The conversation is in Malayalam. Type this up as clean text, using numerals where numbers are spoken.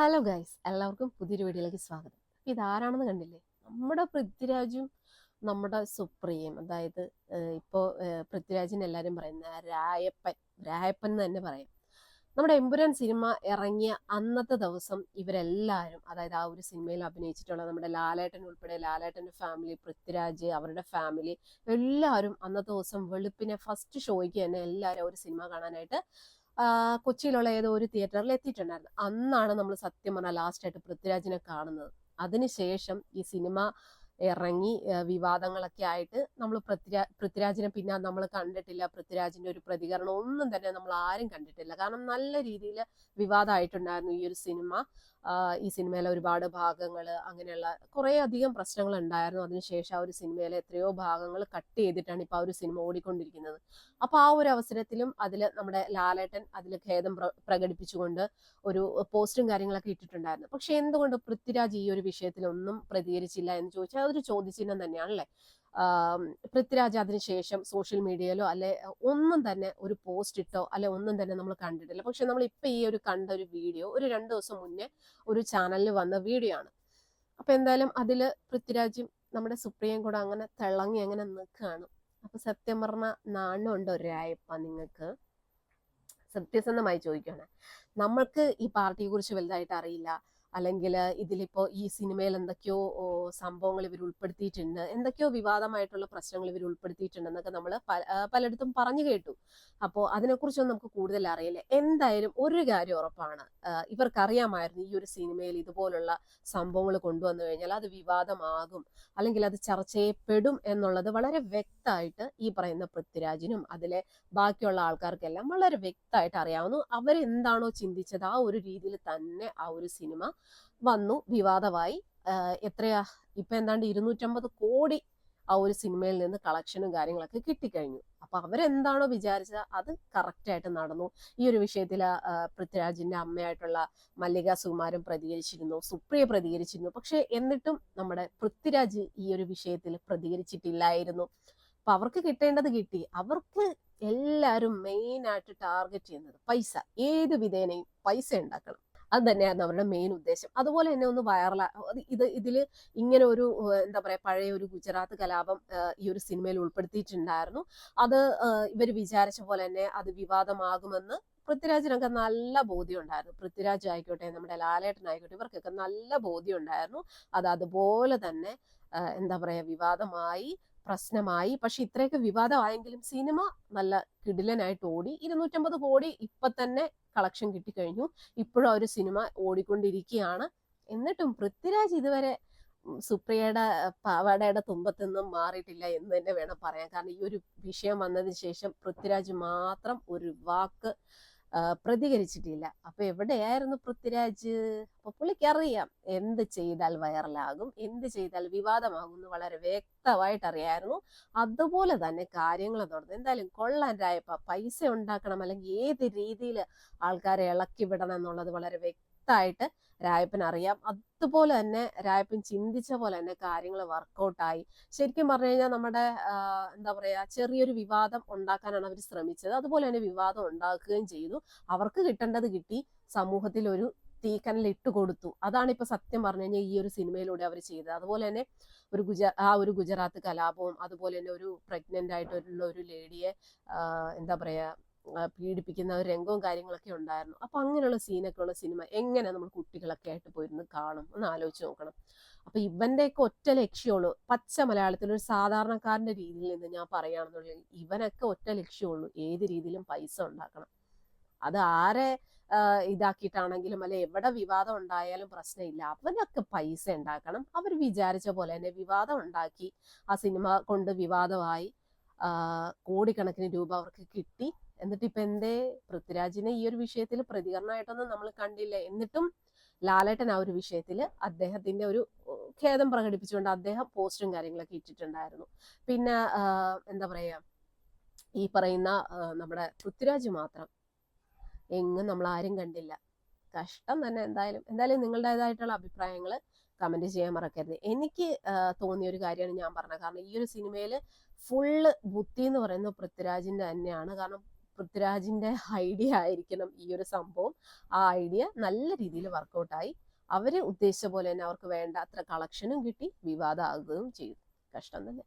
ഹലോ ഗൈസ്, എല്ലാവർക്കും പുതിയൊരു വീഡിയോയിലേക്ക് സ്വാഗതം. ഇതാരാണെന്ന് കണ്ടില്ലേ? നമ്മുടെ പൃഥ്വിരാജും നമ്മുടെ സുപ്രിയയും. അതായത് ഇപ്പോൾ പൃഥ്വിരാജിന് എല്ലാവരും പറയുന്ന രായപ്പൻ രായപ്പൻ എന്ന് തന്നെ പറയാം. നമ്മുടെ എമ്പുരാൻ സിനിമ ഇറങ്ങിയ അന്നത്തെ ദിവസം ഇവരെല്ലാവരും, അതായത് ആ ഒരു സിനിമയിൽ അഭിനയിച്ചിട്ടുള്ള നമ്മുടെ ലാലേട്ടൻ ഉൾപ്പെടെ ലാലേട്ടൻ്റെ ഫാമിലി, പൃഥ്വിരാജ് അവരുടെ ഫാമിലി എല്ലാവരും അന്നത്തെ ദിവസം വെളുപ്പിനെ ഫസ്റ്റ് ഷോയ്ക്ക് തന്നെ എല്ലാവരും ഒരു സിനിമ കാണാനായിട്ട് കൊച്ചിയിലുള്ള ഏതോ ഒരു തിയേറ്ററിൽ എത്തിയിട്ടുണ്ടായിരുന്നു. അന്നാണ് നമ്മൾ സത്യം പറഞ്ഞാൽ ലാസ്റ്റ് ആയിട്ട് പൃഥ്വിരാജിനെ കാണുന്നത്. അതിനുശേഷം ഈ സിനിമ ഇറങ്ങി വിവാദങ്ങളൊക്കെ ആയിട്ട് നമ്മൾ പൃഥ്വിരാജിനെ പിന്നെ നമ്മൾ കണ്ടിട്ടില്ല. പൃഥ്വിരാജിന്റെ ഒരു പ്രതികരണം ഒന്നും തന്നെ നമ്മൾ ആരും കണ്ടിട്ടില്ല. കാരണം നല്ല രീതിയിൽ വിവാദമായിട്ടുണ്ടായിരുന്നു ഈ ഒരു സിനിമ. ഈ സിനിമയിലെ ഒരുപാട് ഭാഗങ്ങൾ, അങ്ങനെയുള്ള കുറേ അധികം പ്രശ്നങ്ങൾ ഉണ്ടായിരുന്നു. അതിനുശേഷം ആ ഒരു സിനിമയിലെ എത്രയോ ഭാഗങ്ങൾ കട്ട് ചെയ്തിട്ടാണ് ഇപ്പൊ ആ ഒരു സിനിമ ഓടിക്കൊണ്ടിരിക്കുന്നത്. അപ്പൊ ആ ഒരു അവസരത്തിലും അതിൽ നമ്മുടെ ലാലേട്ടൻ അതിൽ ഖേദം പ്രകടിപ്പിച്ചുകൊണ്ട് ഒരു പോസ്റ്റും കാര്യങ്ങളൊക്കെ ഇട്ടിട്ടുണ്ടായിരുന്നു. പക്ഷെ എന്തുകൊണ്ട് പൃഥ്വിരാജ് ഈ ഒരു വിഷയത്തിൽ ഒന്നും പ്രതികരിച്ചില്ല എന്ന് ചോദിച്ചാൽ അതൊരു ചോദ്യചിഹ്നം തന്നെയാണല്ലേ. പൃഥ്വിരാജ് അതിനുശേഷം സോഷ്യൽ മീഡിയയിലോ അല്ലെ ഒന്നും തന്നെ ഒരു പോസ്റ്റ് ഇട്ടോ അല്ലെ ഒന്നും തന്നെ നമ്മൾ കണ്ടിട്ടില്ല. പക്ഷെ നമ്മൾ ഇപ്പൊ ഈ ഒരു കണ്ട ഒരു വീഡിയോ ഒരു 2 ദിവസം മുന്നേ ഒരു ചാനലിൽ വന്ന വീഡിയോ ആണ്. അപ്പൊ എന്തായാലും അതില് പൃഥ്വിരാജും നമ്മുടെ സുപ്രിയയും കൂടെ അങ്ങനെ തിളങ്ങി അങ്ങനെ നിൽക്കുകയാണ്. അപ്പൊ സത്യം പറഞ്ഞ നാണമുണ്ടോ രായപ്പ നിങ്ങൾക്ക്? സത്യസന്ധമായി ചോദിക്കുകയാണ്. നമ്മൾക്ക് ഈ പാർട്ടിയെ കുറിച്ച് വലുതായിട്ട് അറിയില്ല, അല്ലെങ്കിൽ ഇതിലിപ്പോ ഈ സിനിമയിൽ എന്തൊക്കെയോ സംഭവങ്ങൾ ഇവർ ഉൾപ്പെടുത്തിയിട്ടുണ്ട്, എന്തൊക്കെയോ വിവാദമായിട്ടുള്ള പ്രശ്നങ്ങൾ ഇവർ ഉൾപ്പെടുത്തിയിട്ടുണ്ടെന്നൊക്കെ നമ്മൾ പലയിടത്തും പറഞ്ഞു കേട്ടു. അപ്പോൾ അതിനെക്കുറിച്ചൊന്നും നമുക്ക് കൂടുതൽ അറിയില്ല. എന്തായാലും ഒരു കാര്യം ഉറപ്പാണ്, ഇവർക്കറിയാമായിരുന്നു ഈ ഒരു സിനിമയിൽ ഇതുപോലുള്ള സംഭവങ്ങൾ കൊണ്ടുവന്നു കഴിഞ്ഞാൽ അത് വിവാദമാകും, അല്ലെങ്കിൽ അത് ചർച്ച ചെയ്യപ്പെടും എന്നുള്ളത് വളരെ വ്യക്തമായിട്ട് ഈ പറയുന്ന പൃഥ്വിരാജിനും അതിലെ ബാക്കിയുള്ള ആൾക്കാർക്കെല്ലാം വളരെ വ്യക്തമായിട്ട് അറിയാവുന്നു. അവരെന്താണോ ചിന്തിച്ചത് ആ ഒരു രീതിയിൽ തന്നെ ആ ഒരു സിനിമ വന്നു, വിവാദമായി. എത്രയാ ഇപ്പൊ എന്താണ്ട് 250 കോടി ആ ഒരു സിനിമയിൽ നിന്ന് കളക്ഷനും കാര്യങ്ങളൊക്കെ കിട്ടിക്കഴിഞ്ഞു. അപ്പൊ അവരെന്താണോ വിചാരിച്ചത് അത് കറക്റ്റ് ആയിട്ട് നടന്നു. ഈ ഒരു വിഷയത്തിൽ പൃഥ്വിരാജിന്റെ അമ്മയായിട്ടുള്ള മല്ലിക സുകുമാരൻ പ്രതികരിച്ചിരുന്നു, സുപ്രിയ പ്രതികരിച്ചിരുന്നു. പക്ഷെ എന്നിട്ടും നമ്മുടെ പൃഥ്വിരാജ് ഈ ഒരു വിഷയത്തിൽ പ്രതികരിച്ചിട്ടില്ലായിരുന്നു. അപ്പൊ അവർക്ക് കിട്ടേണ്ടത് കിട്ടി. അവർക്ക് എല്ലാവരും മെയിൻ ആയിട്ട് ടാർഗറ്റ് ചെയ്യുന്നത് പൈസ, ഏത് വിധേനയും പൈസ ഉണ്ടാക്കണം. അത് തന്നെയായിരുന്നു അവരുടെ മെയിൻ ഉദ്ദേശം. അതുപോലെ തന്നെ ഒന്ന് ഇതില് ഇങ്ങനെ ഒരു എന്താ പറയാ, പഴയ ഒരു ഗുജറാത്ത് കലാപം ഈ ഒരു സിനിമയിൽ ഉൾപ്പെടുത്തിയിട്ടുണ്ടായിരുന്നു. അത് ഇവർ വിചാരിച്ച പോലെ തന്നെ അത് വിവാദമാകുമെന്ന് പൃഥ്വിരാജിനൊക്കെ നല്ല ബോധ്യം ഉണ്ടായിരുന്നു. പൃഥ്വിരാജ് ആയിക്കോട്ടെ, നമ്മുടെ ലാലേട്ടൻ ആയിക്കോട്ടെ, ഇവർക്കൊക്കെ നല്ല ബോധ്യം ഉണ്ടായിരുന്നു. അത് അതുപോലെ തന്നെ എന്താ പറയാ, വിവാദമായി, പ്രശ്നമായി. പക്ഷെ ഇത്രയൊക്കെ വിവാദമായെങ്കിലും സിനിമ നല്ല കിടിലനായിട്ട് ഓടി. 250 കോടി ഇപ്പൊ തന്നെ കളക്ഷൻ കിട്ടിക്കഴിഞ്ഞു. ഇപ്പോഴും ഒരു സിനിമ ഓടിക്കൊണ്ടിരിക്കുകയാണ്. എന്നിട്ടും പൃഥ്വിരാജ് ഇതുവരെ സുപ്രിയയുടെ പാവാടയുടെ തുമ്പത്തൊന്നും മാറിയിട്ടില്ല എന്ന് തന്നെ വേണം പറയാൻ. കാരണം ഈ ഒരു വിഷയം വന്നതിന് ശേഷം പൃഥ്വിരാജ് മാത്രം ഒരു വാക്ക് പ്രതികരിച്ചിട്ടില്ല. അപ്പൊ എവിടെയായിരുന്നു പൃഥ്വിരാജ്? അപ്പൊ പുള്ളിക്കറിയാം എന്ത് ചെയ്താൽ വൈറലാകും, എന്ത് ചെയ്താൽ വിവാദമാകും എന്ന് വളരെ വ്യക്തമായിട്ട് അറിയായിരുന്നു. അതുപോലെ തന്നെ കാര്യങ്ങൾ നടന്നു. എന്തായാലും കൊള്ളാൻ രായപ്പ. പൈസ ഉണ്ടാക്കണം, അല്ലെങ്കിൽ ഏത് രീതിയിൽ ആൾക്കാരെ ഇളക്കി വിടണം എന്നുള്ളത് വളരെ വ്യക്തമായിട്ട് രായപ്പൻ അറിയാം. അതുപോലെ തന്നെ രായപ്പൻ ചിന്തിച്ച പോലെ തന്നെ കാര്യങ്ങൾ വർക്കൗട്ടായി. ശരിക്കും പറഞ്ഞു കഴിഞ്ഞാൽ നമ്മുടെ എന്താ പറയാ, ചെറിയൊരു വിവാദം ഉണ്ടാക്കാനാണ് അവർ ശ്രമിച്ചത്. അതുപോലെ തന്നെ വിവാദം ഉണ്ടാക്കുകയും ചെയ്തു. അവർക്ക് കിട്ടേണ്ടത് കിട്ടി. സമൂഹത്തിൽ ഒരു തീക്കനൽ ഇട്ട് കൊടുത്തു. അതാണ് ഇപ്പൊ സത്യം പറഞ്ഞു കഴിഞ്ഞാൽ ഈ ഒരു സിനിമയിലൂടെ അവർ ചെയ്തത്. അതുപോലെ തന്നെ ഒരു ഗുജറാത്ത് കലാപവും, അതുപോലെ തന്നെ ഒരു പ്രഗ്നന്റ് ആയിട്ടുള്ള ഒരു ലേഡിയെ എന്താ പറയാ പീഡിപ്പിക്കുന്ന ഒരു രംഗവും കാര്യങ്ങളൊക്കെ ഉണ്ടായിരുന്നു. അപ്പൊ അങ്ങനെയുള്ള സീനൊക്കെ ഉള്ള സിനിമ എങ്ങനെ നമ്മൾ കുട്ടികളൊക്കെ ആയിട്ട് പോയിരുന്ന് കാണും? ഒന്ന് ആലോചിച്ച് നോക്കണം. അപ്പൊ ഇവന്റെയൊക്കെ ഒറ്റ ലക്ഷ്യമുള്ളൂ, പച്ച മലയാളത്തിൽ ഒരു സാധാരണക്കാരന്റെ രീതിയിൽ നിന്ന് ഞാൻ പറയുകയാണെന്നുണ്ടെങ്കിൽ ഇവനൊക്കെ ഒറ്റ ലക്ഷ്യമുള്ളൂ, ഏത് രീതിയിലും പൈസ ഉണ്ടാക്കണം. അത് ആരെ ഇതാക്കിയിട്ടാണെങ്കിലും അല്ലെ എവിടെ വിവാദം ഉണ്ടായാലും പ്രശ്നമില്ല, അവനൊക്കെ പൈസ ഉണ്ടാക്കണം. അവർ വിചാരിച്ച പോലെ തന്നെ വിവാദം ഉണ്ടാക്കി, ആ സിനിമ കൊണ്ട് വിവാദമായി, കോടിക്കണക്കിന് രൂപ അവർക്ക് കിട്ടി. എന്നിട്ട് ഇപ്പൊ എന്തേ പൃഥ്വിരാജിനെ ഈ ഒരു വിഷയത്തിൽ പ്രതികരണമായിട്ടൊന്നും നമ്മൾ കണ്ടില്ല. എന്നിട്ടും ലാലേട്ടൻ ആ ഒരു വിഷയത്തിൽ അദ്ദേഹത്തിന്റെ ഒരു ഖേദം പ്രകടിപ്പിച്ചുകൊണ്ട് അദ്ദേഹം പോസ്റ്റും കാര്യങ്ങളൊക്കെ ഇട്ടിട്ടുണ്ടായിരുന്നു. പിന്നെ എന്താ പറയാ, ഈ പറയുന്ന നമ്മുടെ പൃഥ്വിരാജ് മാത്രം എങ്ങും നമ്മൾ ആരും കണ്ടില്ല. കഷ്ടം തന്നെ. എന്തായാലും നിങ്ങളുടേതായിട്ടുള്ള അഭിപ്രായങ്ങൾ കമന്റ് ചെയ്യാൻ മറക്കരുത്. എനിക്ക് തോന്നിയ ഒരു കാര്യമാണ് ഞാൻ പറഞ്ഞത്. കാരണം ഈ ഒരു സിനിമയിൽ ഫുള്ള് ബുദ്ധി എന്ന് പറയുന്നത് പൃഥ്വിരാജിന്റെ തന്നെയാണ്. കാരണം പൃഥ്വിരാജിന്റെ ഐഡിയ ആയിരിക്കണം ഈ ഒരു സംഭവം. ആ ഐഡിയ നല്ല രീതിയിൽ വർക്കൗട്ടായി. അവര് ഉദ്ദേശിച്ച പോലെ തന്നെ അവർക്ക് വേണ്ട അത്ര കളക്ഷനും കിട്ടി, വിവാദമാകുകയും ചെയ്തു. കഷ്ടം തന്നെ.